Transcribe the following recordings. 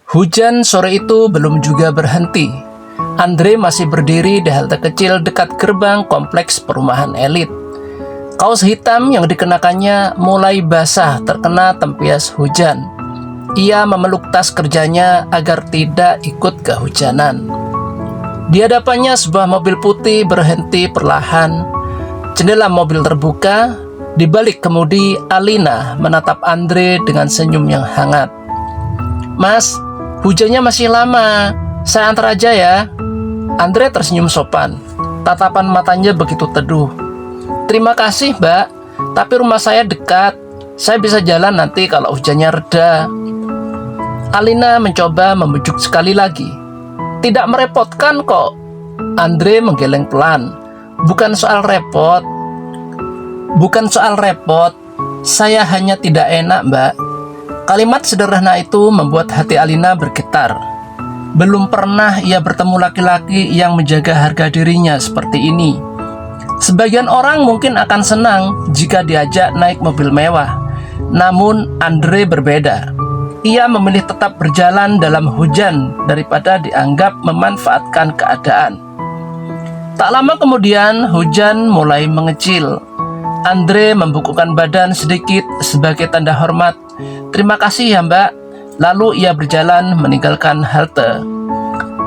Hujan sore itu belum juga berhenti. Andre masih berdiri di halte kecil dekat gerbang kompleks perumahan elit. Kaos hitam yang dikenakannya mulai basah terkena tempias hujan. Ia memeluk tas kerjanya agar tidak ikut kehujanan. Di hadapannya sebuah mobil putih berhenti perlahan. Jendela mobil terbuka. Di balik kemudi, Alina menatap Andre dengan senyum yang hangat. "Mas, hujannya masih lama. Saya antar aja ya." Andre tersenyum sopan. Tatapan matanya begitu teduh. "Terima kasih, Mbak. Tapi rumah saya dekat. Saya bisa jalan nanti kalau hujannya reda." Alina mencoba membujuk sekali lagi. "Tidak merepotkan kok." Andre menggeleng pelan. Bukan soal repot, saya hanya tidak enak, Mbak." Kalimat sederhana itu membuat hati Alina bergetar. Belum pernah ia bertemu laki-laki yang menjaga harga dirinya seperti ini. Sebagian orang mungkin akan senang jika diajak naik mobil mewah. Namun Andre berbeda. Ia memilih tetap berjalan dalam hujan daripada dianggap memanfaatkan keadaan. Tak lama kemudian hujan mulai mengecil. Andre membukukan badan sedikit sebagai tanda hormat. "Terima kasih ya, Mbak." Lalu ia berjalan meninggalkan halte.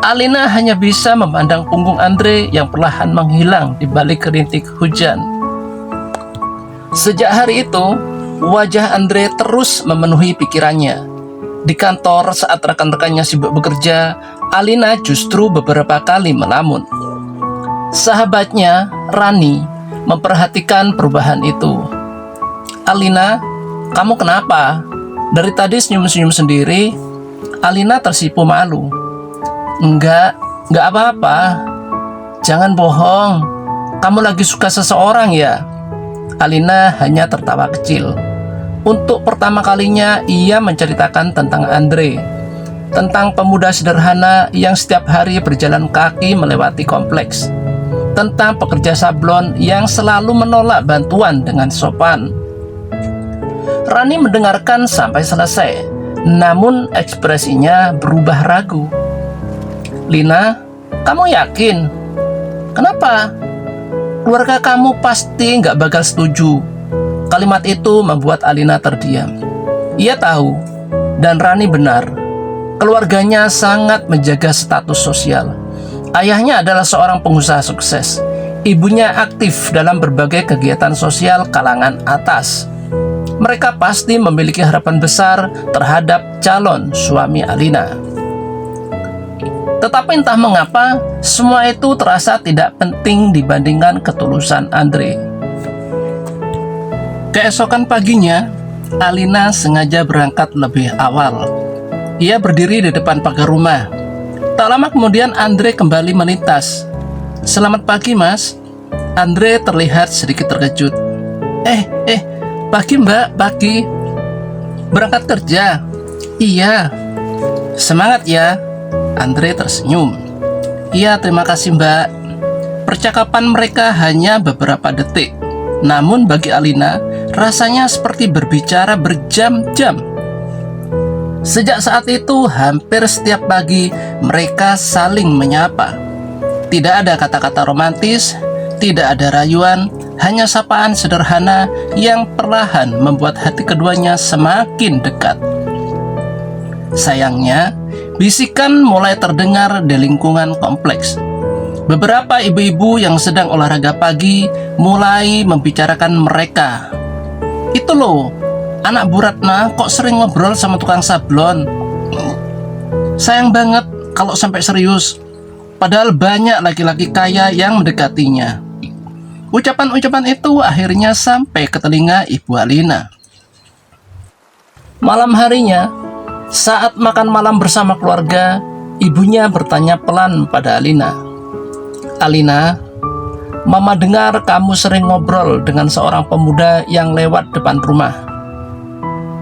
Alina hanya bisa memandang punggung Andre yang perlahan menghilang di balik rintik hujan. Sejak hari itu, wajah Andre terus memenuhi pikirannya. Di kantor saat rekan-rekannya sibuk bekerja, Alina justru beberapa kali melamun. Sahabatnya, Rani, memperhatikan perubahan itu. "Alina, kamu kenapa? Dari tadi senyum-senyum sendiri." Alina tersipu malu. Enggak apa-apa. Jangan bohong. Kamu lagi suka seseorang ya?" Alina hanya tertawa kecil. Untuk pertama kalinya ia menceritakan tentang Andre, tentang pemuda sederhana yang setiap hari berjalan kaki melewati kompleks, tentang pekerja sablon yang selalu menolak bantuan dengan sopan. Rani mendengarkan sampai selesai, namun ekspresinya berubah ragu. "Lina, kamu yakin? Kenapa? Keluarga kamu pasti nggak bakal setuju." Kalimat itu membuat Alina terdiam. Ia tahu, dan Rani benar. Keluarganya sangat menjaga status sosial. Ayahnya adalah seorang pengusaha sukses. Ibunya aktif dalam berbagai kegiatan sosial kalangan atas. Mereka pasti memiliki harapan besar terhadap calon suami Alina. Tetapi entah mengapa, semua itu terasa tidak penting dibandingkan ketulusan Andre. Keesokan paginya, Alina sengaja berangkat lebih awal. Ia berdiri di depan pagar rumah. Tak lama kemudian Andre kembali melintas. "Selamat pagi, Mas." Andre terlihat sedikit terkejut. Pagi, Mbak, pagi. Berangkat kerja?" "Iya." "Semangat ya." Andre tersenyum. "Iya, terima kasih, Mbak." Percakapan mereka hanya beberapa detik. Namun bagi Alina, rasanya seperti berbicara berjam-jam. Sejak saat itu, hampir setiap pagi mereka saling menyapa. Tidak ada kata-kata romantis, tidak ada rayuan, hanya sapaan sederhana yang perlahan membuat hati keduanya semakin dekat. Sayangnya, bisikan mulai terdengar di lingkungan kompleks. Beberapa ibu-ibu yang sedang olahraga pagi mulai membicarakan mereka. "Itu loh, anak Bu Ratna kok sering ngobrol sama tukang sablon. Sayang banget kalau sampai serius. Padahal banyak laki-laki kaya yang mendekatinya." Ucapan-ucapan itu akhirnya sampai ke telinga Ibu Alina. Malam harinya, saat makan malam bersama keluarga, ibunya bertanya pelan pada Alina. "Alina, Mama dengar kamu sering ngobrol dengan seorang pemuda yang lewat depan rumah."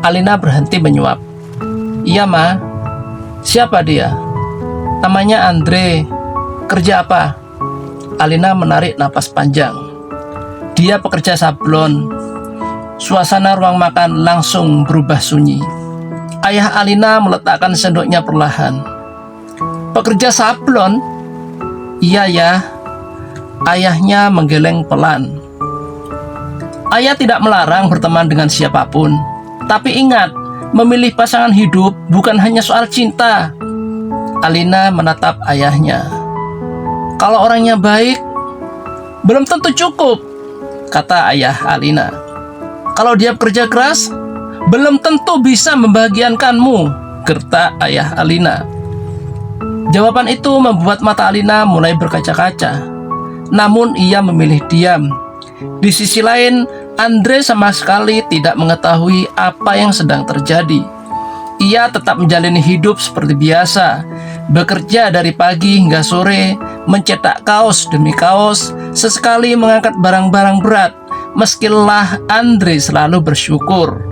Alina berhenti menyuap. "Iya, Ma." "Siapa dia?" "Namanya Andre." "Kerja apa?" Alina menarik napas panjang. "Dia pekerja sablon." Suasana ruang makan langsung berubah sunyi. Ayah Alina meletakkan sendoknya perlahan. Pekerja sablon? Iya ya. Ayahnya menggeleng pelan. Ayah tidak melarang berteman dengan siapapun. Tapi ingat, memilih pasangan hidup bukan hanya soal cinta. Alina menatap ayahnya. Kalau orangnya baik, belum tentu cukup, kata ayah Alina. Kalau dia bekerja keras, belum tentu bisa membahagiakanmu, gertak ayah Alina. Jawaban itu membuat mata Alina mulai berkaca-kaca. Namun ia memilih diam. Di sisi lain, Andre sama sekali tidak mengetahui apa yang sedang terjadi. Ia tetap menjalani hidup seperti biasa, bekerja dari pagi hingga sore, mencetak kaos demi kaos, sesekali mengangkat barang-barang berat, meski lelah, Andre selalu bersyukur.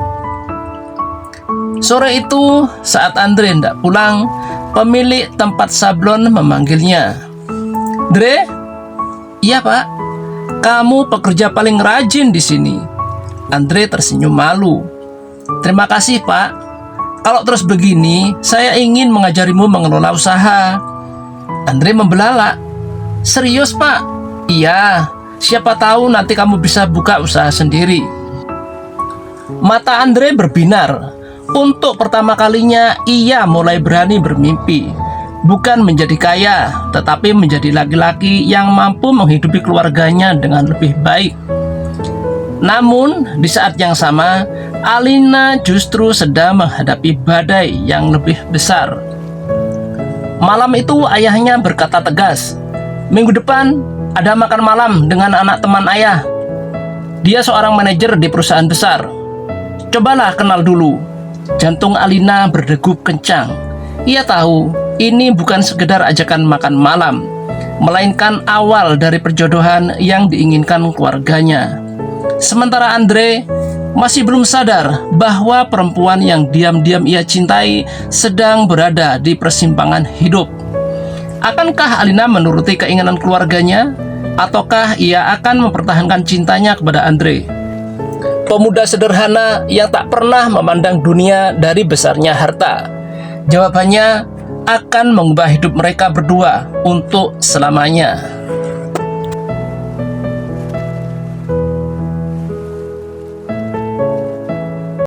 Sore itu, saat Andre hendak pulang, pemilik tempat sablon memanggilnya. Dre? Iya pak, kamu pekerja paling rajin di sini. Andre tersenyum malu. Terima kasih pak. Kalau terus begini, saya ingin mengajarimu mengelola usaha. Andre membelalak. Serius pak? Iya, siapa tahu nanti kamu bisa buka usaha sendiri. Mata Andre berbinar. Untuk pertama kalinya ia mulai berani bermimpi. Bukan menjadi kaya, tetapi menjadi laki-laki yang mampu menghidupi keluarganya dengan lebih baik. Namun, di saat yang sama, Alina justru sedang menghadapi badai yang lebih besar. Malam itu ayahnya berkata tegas, minggu depan ada makan malam dengan anak teman ayah. Dia seorang manajer di perusahaan besar. Cobalah kenal dulu. Jantung Alina berdegup kencang. Ia tahu ini bukan sekedar ajakan makan malam, melainkan awal dari perjodohan yang diinginkan keluarganya. Sementara Andre masih belum sadar bahwa perempuan yang diam-diam ia cintai sedang berada di persimpangan hidup. Akankah Alina menuruti keinginan keluarganya, ataukah ia akan mempertahankan cintanya kepada Andre? Pemuda sederhana yang tak pernah memandang dunia dari besarnya harta. Jawabannya akan mengubah hidup mereka berdua untuk selamanya.